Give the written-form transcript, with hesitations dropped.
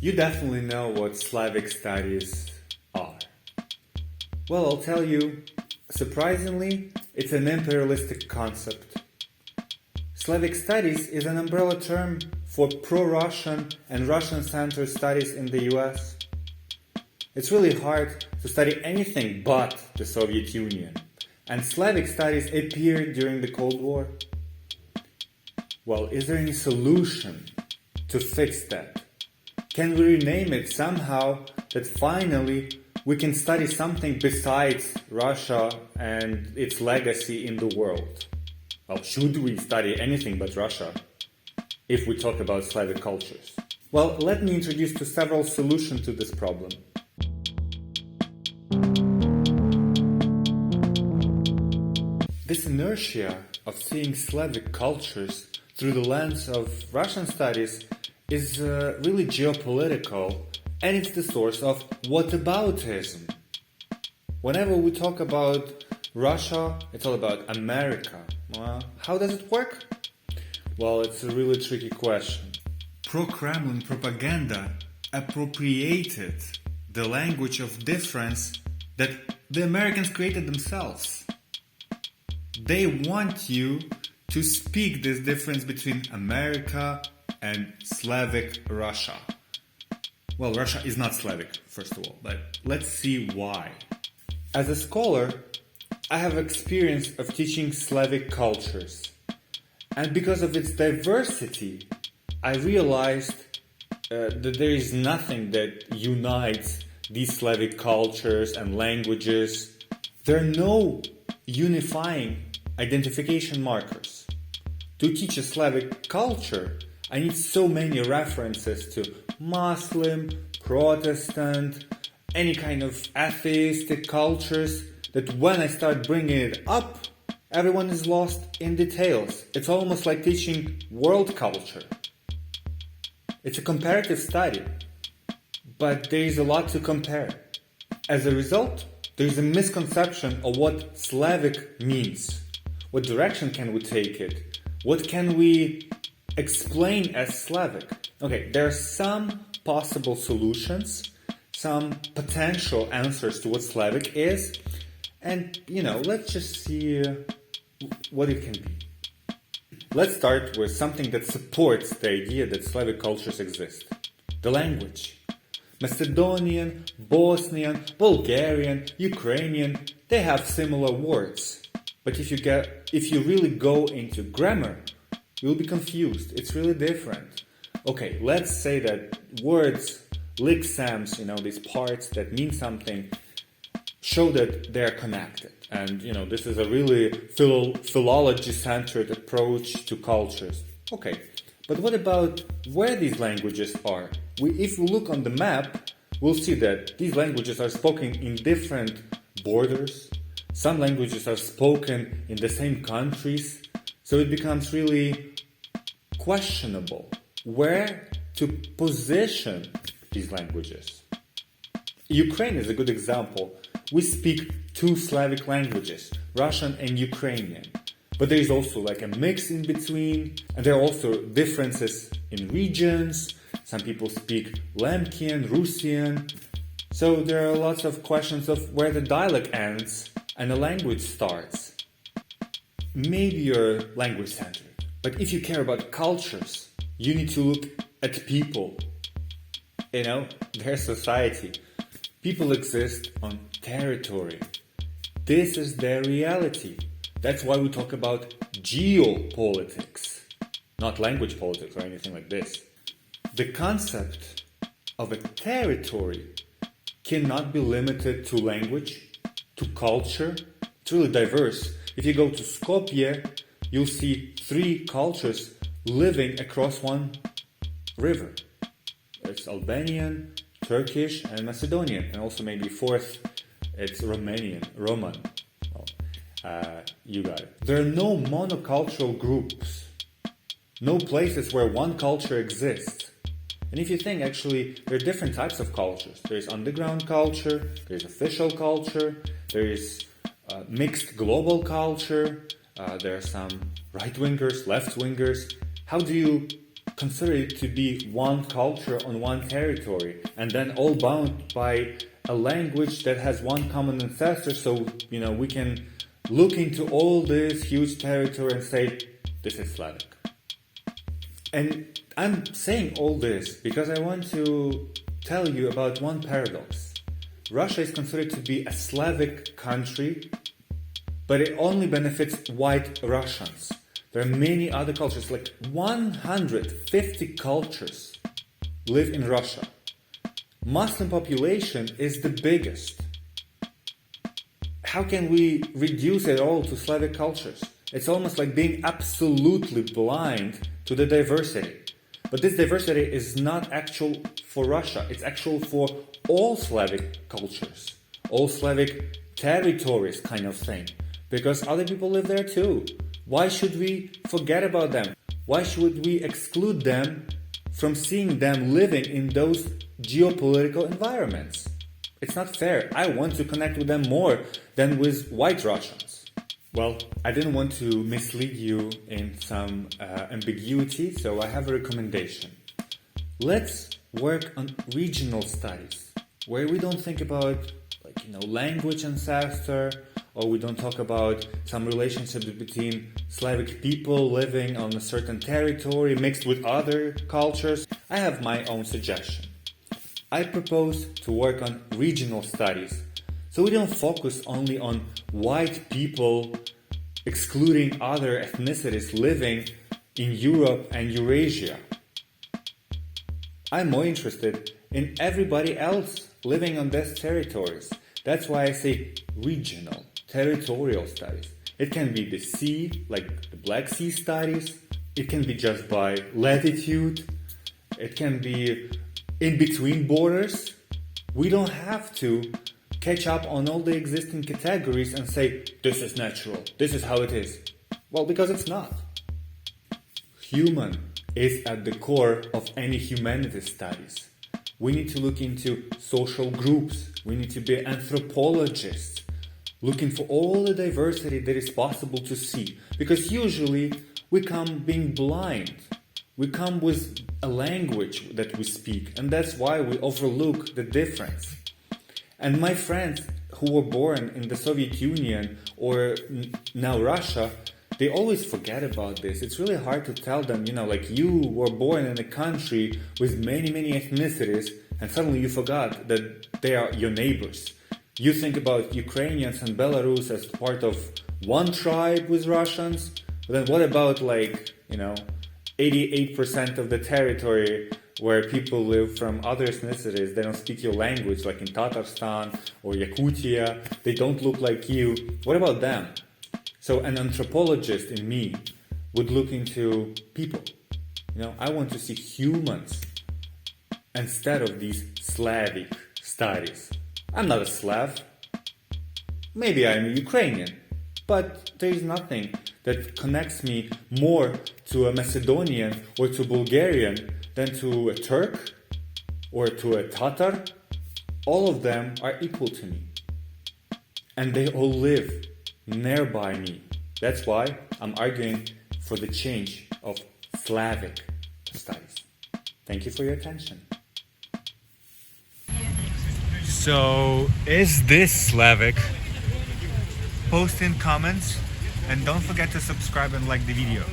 You definitely know what Slavic studies are. Well, I'll tell you, surprisingly, it's an imperialistic concept. Slavic studies is an umbrella term for pro-Russian and Russian-centered studies in the US. It's really hard to study anything but the Soviet Union, and Slavic studies appeared during the Cold War. Well, is there any solution to fix that? Can we rename it somehow that finally we can study something besides Russia and its legacy in the world? Well, should we study anything but Russia if we talk about Slavic cultures? Well, let me introduce to several solutions to this problem. This inertia of seeing Slavic cultures through the lens of Russian studies is really geopolitical, and it's the source of whataboutism. Whenever we talk about Russia, it's all about America. Well, how does it work? Well, it's a really tricky question. Pro-Kremlin propaganda appropriated the language of difference that the Americans created themselves. They want you to speak this difference between America and Slavic Russia. Well, Russia is not Slavic, first of all, but let's see why. As a scholar, I have experience of teaching Slavic cultures. And because of its diversity, I realized that there is nothing that unites these Slavic cultures and languages. There are no unifying identification markers. To teach a Slavic culture, I need so many references to Muslim, Protestant, any kind of atheistic cultures that when I start bringing it up, everyone is lost in details. It's almost like teaching world culture. It's a comparative study, but there is a lot to compare. As a result, there is a misconception of what Slavic means. What direction can we take it? What can we explain as Slavic? Okay, there are some possible solutions, some potential answers to what Slavic is, and let's just see what it can be. Let's start with something that supports the idea that Slavic cultures exist. The language. Macedonian, Bosnian, Bulgarian, Ukrainian, they have similar words. But if you really go into grammar, you'll be confused. It's really different. Okay, let's say that words, liksams, these parts that mean something, show that they're connected. And, this is a really philology-centered approach to cultures. Okay, but what about where these languages are? If we look on the map, we'll see that these languages are spoken in different borders. Some languages are spoken in the same countries. So it becomes really questionable where to position these languages. Ukraine is a good example. We speak two Slavic languages, Russian and Ukrainian. But there is also like a mix in between, and there are also differences in regions. Some people speak Lemkian, Russian. So there are lots of questions of where the dialect ends and the language starts. Maybe you're language-centered, but if you care about cultures, you need to look at people, their society. People exist on territory. This is their reality. That's why we talk about geopolitics, not language politics or anything like this. The concept of a territory cannot be limited to language, to culture. It's really diverse. If you go to Skopje, you'll see 3 cultures living across one river. It's Albanian, Turkish, and Macedonian, and also maybe 4th, it's Romanian, Roman. You got it. There are no monocultural groups, no places where one culture exists. And if you think, actually, there are different types of cultures. There's underground culture, there's official culture, there is mixed global culture, there are some right-wingers, left-wingers. How do you consider it to be one culture on one territory, and then all bound by a language that has one common ancestor. So, we can look into all this huge territory and say, this is Slavic. And I'm saying all this because I want to tell you about one paradox. Russia is considered to be a Slavic country, but it only benefits white Russians. There are many other cultures, like 150 cultures live in Russia. Muslim population is the biggest. How can we reduce it all to Slavic cultures? It's almost like being absolutely blind to the diversity. But this diversity is not actual for Russia. It's actual for all Slavic cultures, all Slavic territories kind of thing. Because other people live there too. Why should we forget about them? Why should we exclude them from seeing them living in those geopolitical environments? It's not fair. I want to connect with them more than with white Russians. Well, I didn't want to mislead you in some ambiguity, so I have a recommendation. Let's work on regional studies, where we don't think about language ancestor, or we don't talk about some relationships between Slavic people living on a certain territory mixed with other cultures. I have my own suggestion. I propose to work on regional studies, so we don't focus only on white people excluding other ethnicities living in Europe and Eurasia. I'm more interested in everybody else living on these territories. That's why I say regional, territorial studies. It can be the sea, like the Black Sea studies. It can be just by latitude. It can be in between borders. We don't have to catch up on all the existing categories and say, this is natural, this is how it is. Well, because it's not. Human is at the core of any humanities studies. We need to look into social groups. We need to be anthropologists, looking for all the diversity that is possible to see. Because usually we come being blind. We come with a language that we speak, and that's why we overlook the difference. And my friends who were born in the Soviet Union or now Russia, they always forget about this. It's really hard to tell them, you were born in a country with many, many ethnicities, and suddenly you forgot that they are your neighbors. You think about Ukrainians and Belarus as part of one tribe with Russians, but then what about 88% of the territory where people live from other ethnicities? They don't speak your language, like in Tatarstan or Yakutia. They don't look like you. What about them? So an anthropologist in me would look into people. I want to see humans instead of these Slavic studies. I'm not a Slav. Maybe I'm Ukrainian. But there is nothing that connects me more to a Macedonian or to Bulgarian than to a Turk or to a Tatar. All of them are equal to me. And they all live nearby me. That's why I'm arguing for the change of Slavic studies. Thank you for your attention. So, is this Slavic? Post in comments and don't forget to subscribe and like the video.